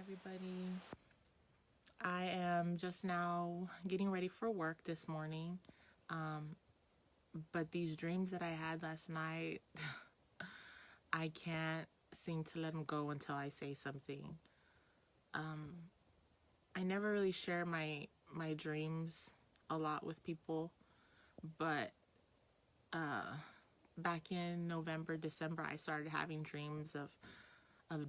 everybody. I am just now getting ready for work this morning. Um, but these dreams that I had last night, I can't seem to let them go until I say something. I never really share my dreams a lot with people, but back in November, December, I started having dreams of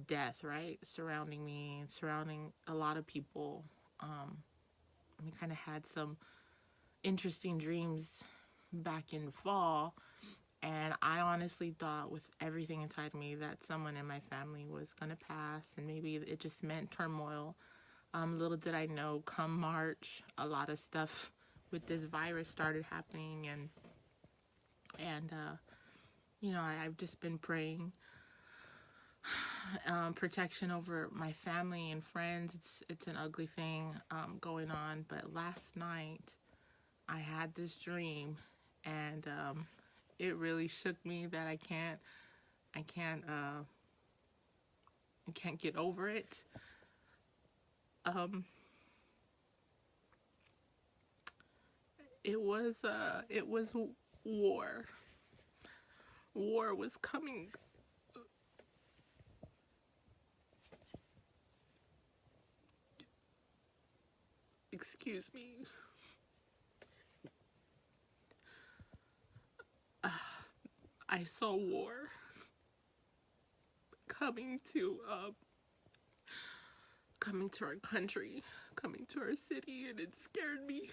death, right, surrounding me and surrounding a lot of people. We kind of had some interesting dreams back in fall, and I honestly thought with everything inside me that someone in my family was gonna pass, and maybe it just meant turmoil. Little did I know, come March, a lot of stuff with this virus started happening, and I've just been praying protection over my family and friends. It's an ugly thing going on, but last night I had this dream, and it really shook me that I can't I can't get over it. Um, it was war. War was coming. Excuse me. I saw war coming to coming to our country, coming to our city, and it scared me.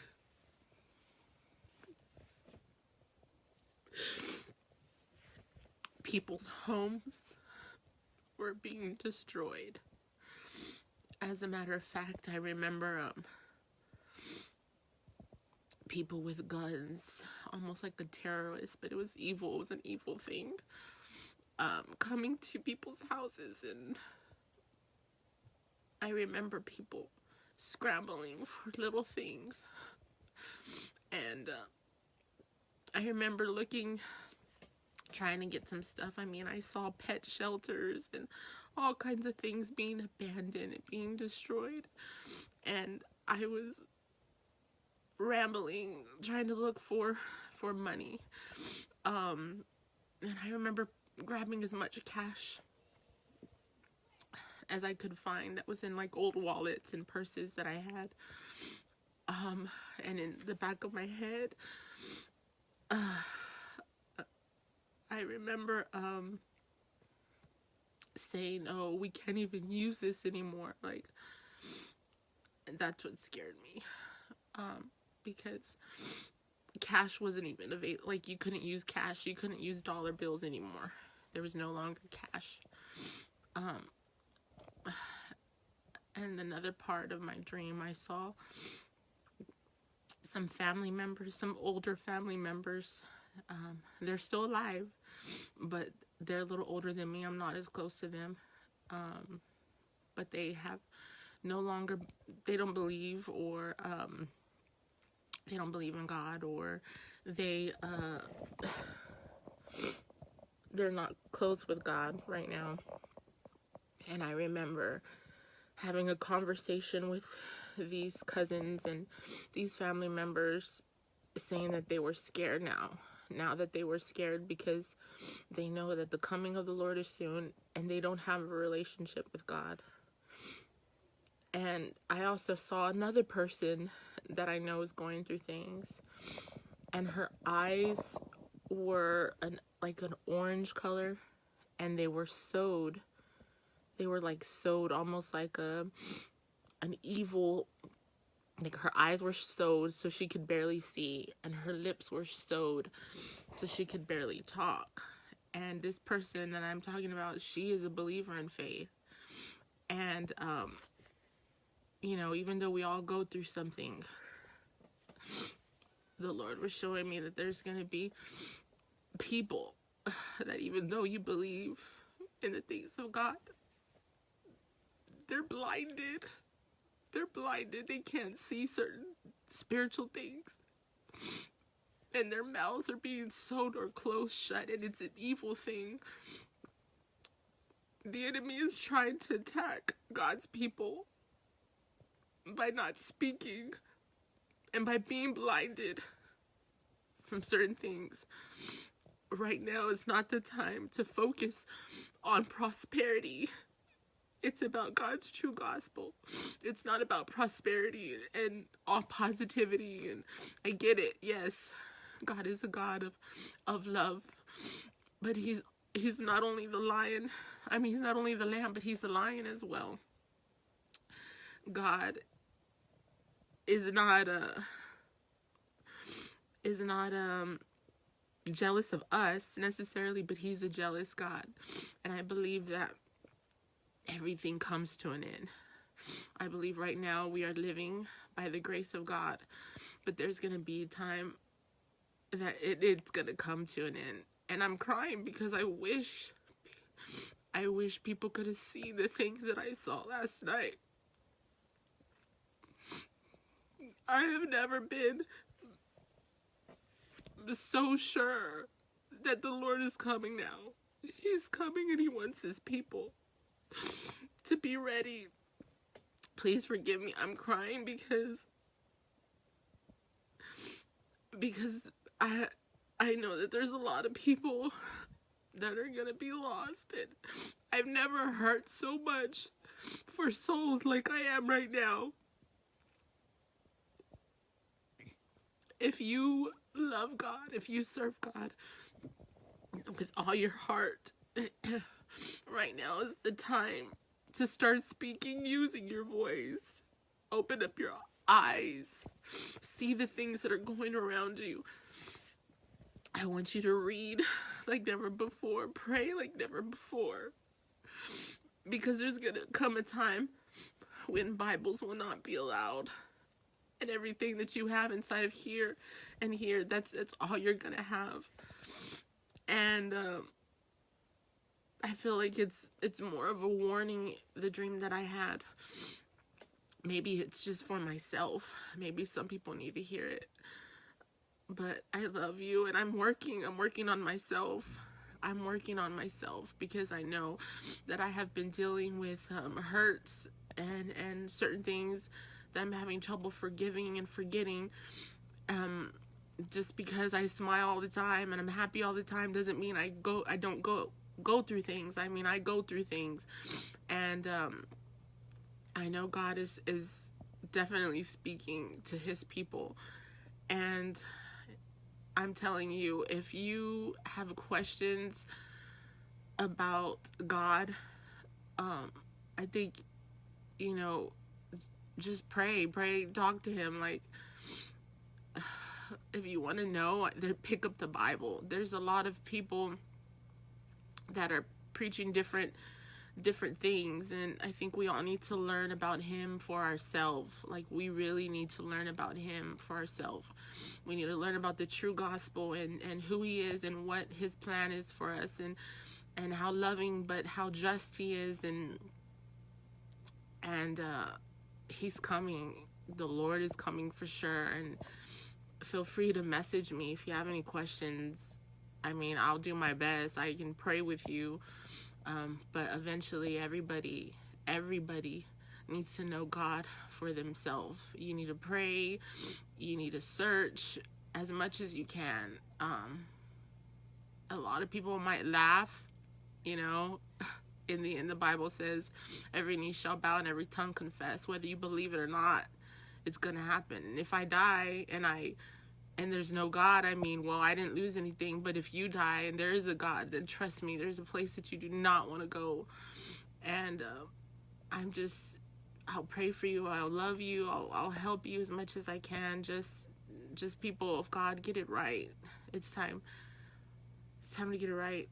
People's homes were being destroyed. As a matter of fact, I remember people with guns, almost like a terrorist, but it was evil. It was an evil thing. Coming to people's houses, and I remember people scrambling for little things. And I remember trying to get some stuff. I mean, I saw pet shelters and all kinds of things being abandoned and being destroyed. And I was rambling, trying to look for money. And I remember grabbing as much cash as I could find that was in like old wallets and purses that I had. And in the back of my head, I remember saying, "Oh, we can't even use this anymore." Like, that's what scared me, because cash wasn't even available. Like, you couldn't use cash. You couldn't use dollar bills anymore. There was no longer cash. And another part of my dream, I saw some family members, some older family members. They're still alive, but they're a little older than me. I'm not as close to them. But they have no longer, they don't believe, or they don't believe in God, or they, they're not close with God right now. And I remember having a conversation with these cousins and these family members, saying that they were scared now that they were scared because they know that the coming of the Lord is soon, and they don't have a relationship with God. And I also saw another person that I know is going through things, and her eyes were like an orange color, and they were sewed. They were like sewed, almost like an evil, like her eyes were sewed so she could barely see, and her lips were sewed so she could barely talk. And this person that I'm talking about, she is a believer in faith. And even though we all go through something, the Lord was showing me that there's going to be people that, even though you believe in the things of God, they're blinded. They're blinded. They can't see certain spiritual things. And their mouths are being sewed or closed shut, and it's an evil thing. The enemy is trying to attack God's people by not speaking and by being blinded from certain things. Right now is not the time to focus on prosperity. It's about God's true gospel. It's not about prosperity and all positivity. And I get it. Yes, God is a God of love. But he's not only the lion. I mean, he's not only the lamb, but he's the lion as well. God is not jealous of us necessarily, but he's a jealous God. And I believe that everything comes to an end. I believe right now we are living by the grace of God, but there's going to be a time that it's going to come to an end. And I'm crying because I wish people could have seen the things that I saw last night. I have never been so sure that the Lord is coming now. He's coming and he wants his people to be ready. Please forgive me. I'm crying because I know that there's a lot of people that are gonna be lost, and I've never hurt so much for souls like I am right now. If you love God, if you serve God with all your heart, right now is the time to start speaking using your voice. Open up your eyes. See the things that are going around you. I want you to read like never before. Pray like never before. Because there's going to come a time when Bibles will not be allowed. And everything that you have inside of here and here, that's all you're going to have. And I feel like it's more of a warning, the dream that I had. Maybe it's just for myself. Maybe some people need to hear it. But I love you, and I'm working on myself. I'm working on myself because I know that I have been dealing with hurts and certain things that I'm having trouble forgiving and forgetting. Just because I smile all the time and I'm happy all the time doesn't mean I don't go through things. I mean, I go through things, and I know God is definitely speaking to his people. And I'm telling you, if you have questions about God, I think, just pray, talk to him. Like, if you want to know, pick up the Bible. There's a lot of people that are preaching different things, and I think we all need to learn about him for ourselves. Like, we really need to learn about him for ourselves. We need to learn about the true gospel and who he is and what his plan is for us, and how loving but how just he is, and he's coming. The Lord is coming for sure. And feel free to message me if you have any questions. I mean, I'll do my best. I can pray with you. But eventually everybody needs to know God for themselves. You need to pray. You need to search as much as you can. A lot of people might laugh, In the end, the Bible says every knee shall bow and every tongue confess. Whether you believe it or not, it's going to happen. And if I die and there's no God, I mean, well, I didn't lose anything. But if you die and there is a God, then trust me, there's a place that you do not want to go. And I'll pray for you. I'll love you. I'll help you as much as I can. Just people of God, get it right. It's time. It's time to get it right.